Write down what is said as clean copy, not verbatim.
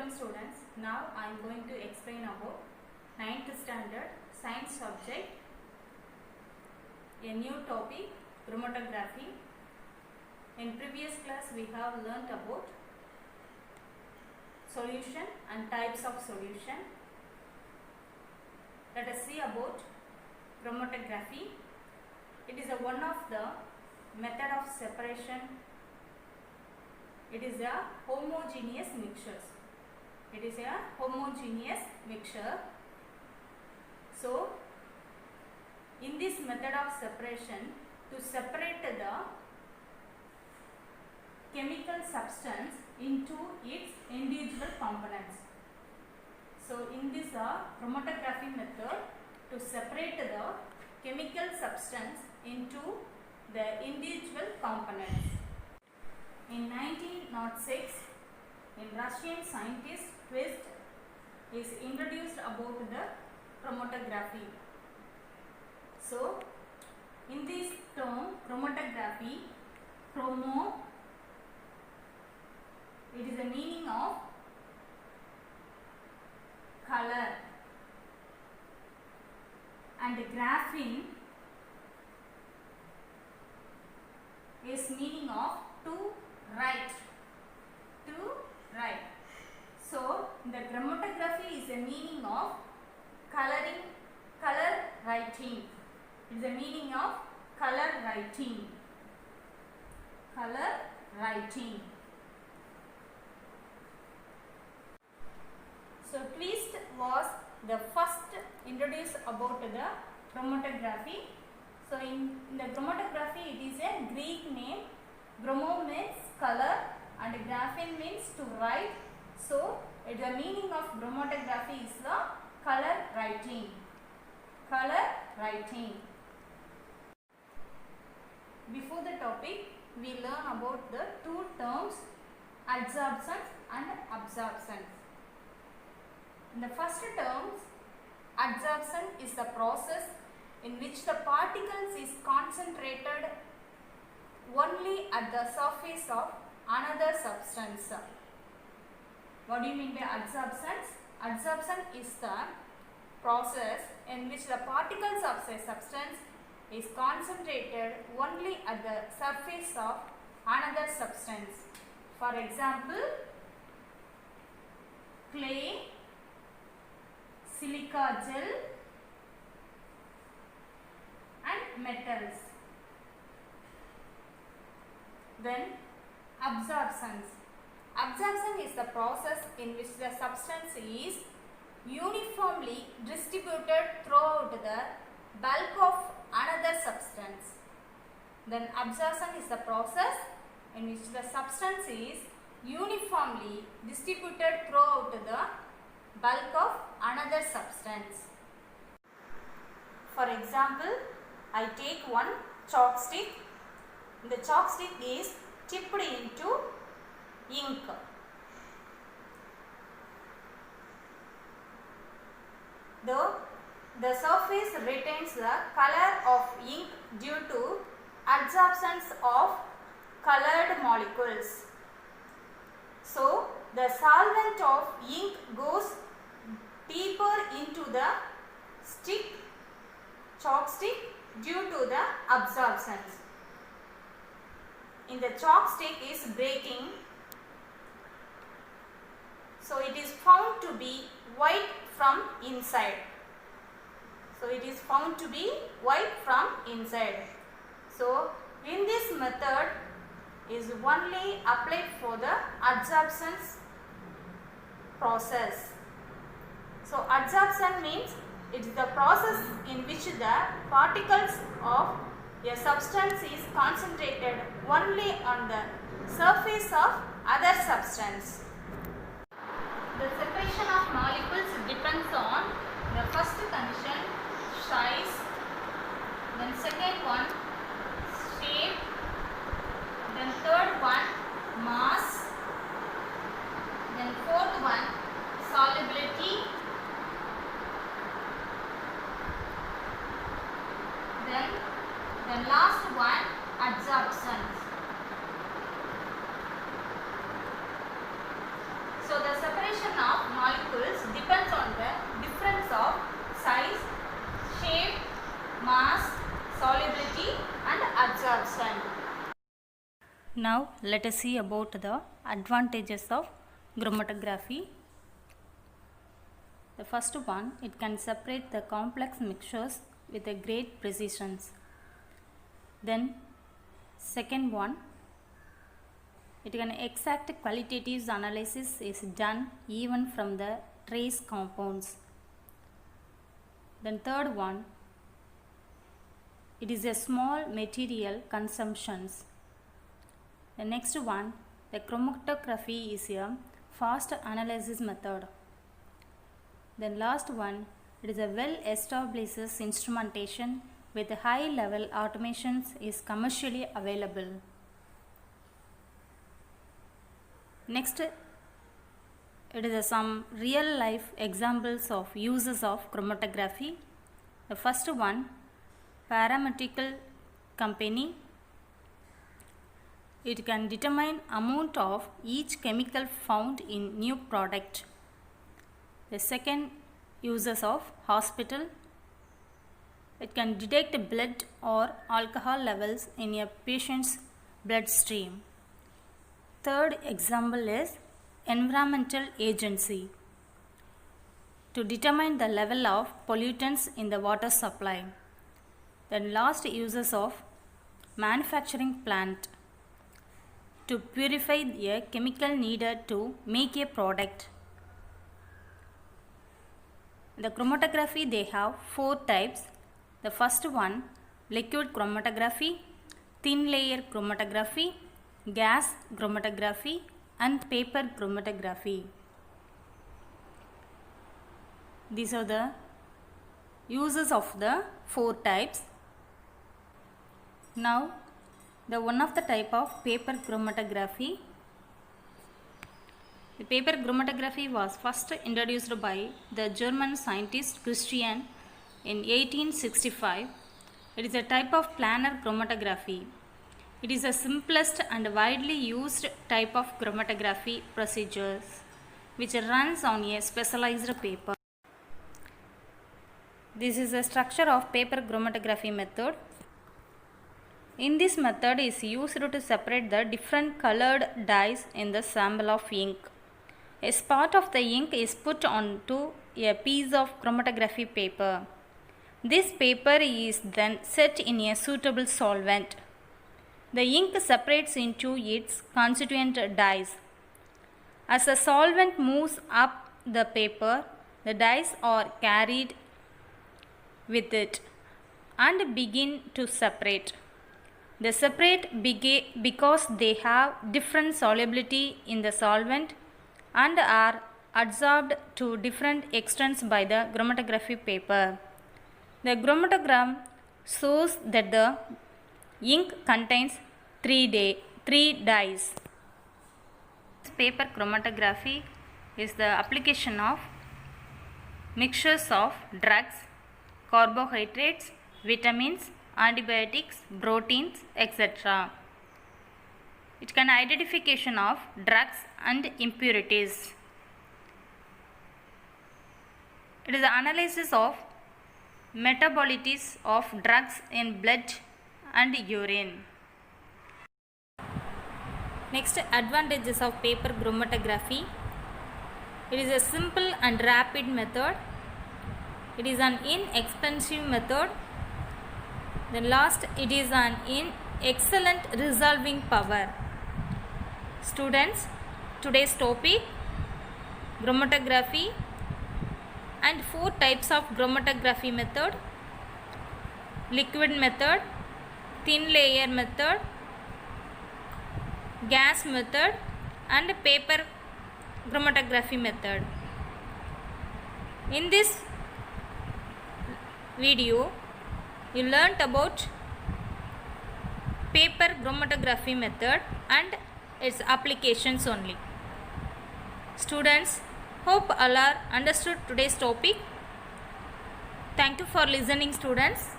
Welcome students. Now I am going to explain about 9th standard science subject, a new topic, chromatography. In previous class we have learnt about solution and types of solution. Let us see about chromatography. It is one of the method of separation. It is a homogeneous mixtures. It is a homogeneous mixture. So, in this method of separation, to separate the chemical substance into its individual components. So, in this chromatography method, to separate the chemical substance into the individual components. In 1906, a Russian scientist Twist is introduced about the chromatography. So, in this term chromatography, chromo, it is the meaning of color, and graphene is meaning of to write. So, the chromatography is the meaning of color writing. It is the meaning of color writing. So, Twist was the first introduced about the chromatography. So, in the chromatography, it is a Greek name. Chromo means color and graphene means to write. So, the meaning of chromatography is the color writing. Before the topic, we learn about the two terms, adsorption and absorption. In the first terms, adsorption is the process in which the particles is concentrated only at the surface of another substance. What do you mean by adsorption? Adsorption is the process in which the particles of a substance is concentrated only at the surface of another substance. For example, clay, silica gel and metals. Then absorptions. Absorption is the process in which the substance is uniformly distributed throughout the bulk of another substance. Then absorption is the process in which the substance is uniformly distributed throughout the bulk of another substance. For example, I take one chalk stick. The chalk stick is tipped into ink. The surface retains the color of ink due to adsorptions of colored molecules. So, the solvent of ink goes deeper into the chalk stick due to the absorptions. In the chalk stick is breaking, so it is found to be white from inside. So, in this method is only applied for the adsorption process. So, adsorption means it is the process in which the particles of a substance is concentrated only on the surface of other substance. The separation of molecules depends on the first condition, size, then second one, shape, then third one, mass, then fourth one, solubility, then the last one, adsorption. So the separation Now let us see about the advantages of chromatography. The first one, it can separate the complex mixtures with a great precision. Then second one, it can exact qualitative analysis is done even from the trace compounds. Then third one, it is a small material consumptions. The next one, the chromatography is a fast analysis method. Then last one, it is a well established instrumentation with high level automations is commercially available. Next, it is some real life examples of uses of chromatography. The first one, pharmaceutical company. It can determine amount of each chemical found in new product. The second, uses of hospital. It can detect blood or alcohol levels in a patient's bloodstream. Third example is environmental agency, to determine the level of pollutants in the water supply. Then last, uses of manufacturing plant, to purify a chemical needed to make a product. The chromatography, they have four types. The first one, liquid chromatography, thin layer chromatography, gas chromatography and paper chromatography. These are the uses of the four types. Now, the one of the type of paper chromatography. The paper chromatography was first introduced by the German scientist Christian in 1865. It is a type of planar chromatography. It is the simplest and widely used type of chromatography procedures which runs on a specialized paper. This is the structure of paper chromatography method. In this method is used to separate the different colored dyes in the sample of ink. A spot of the ink is put onto a piece of chromatography paper. This paper is then set in a suitable solvent. The ink separates into its constituent dyes. As the solvent moves up the paper, the dyes are carried with it and begin to separate. They separate because they have different solubility in the solvent and are adsorbed to different extents by the chromatography paper. The chromatogram shows that the ink contains three dyes. Paper chromatography is the application of mixtures of drugs, carbohydrates, vitamins, antibiotics, proteins, etc. It can identification of drugs and impurities. It is the analysis of metabolites of drugs in blood and urine. Next, advantages of paper chromatography. It is a simple and rapid method. It is an inexpensive method. Then last, it is an excellent resolving power. Students, today's topic, chromatography and four types of chromatography method: liquid method, thin layer method, gas method and paper chromatography method. In this video, you learnt about paper chromatography method and its applications only. Students, hope all are understood today's topic. Thank you for listening, students.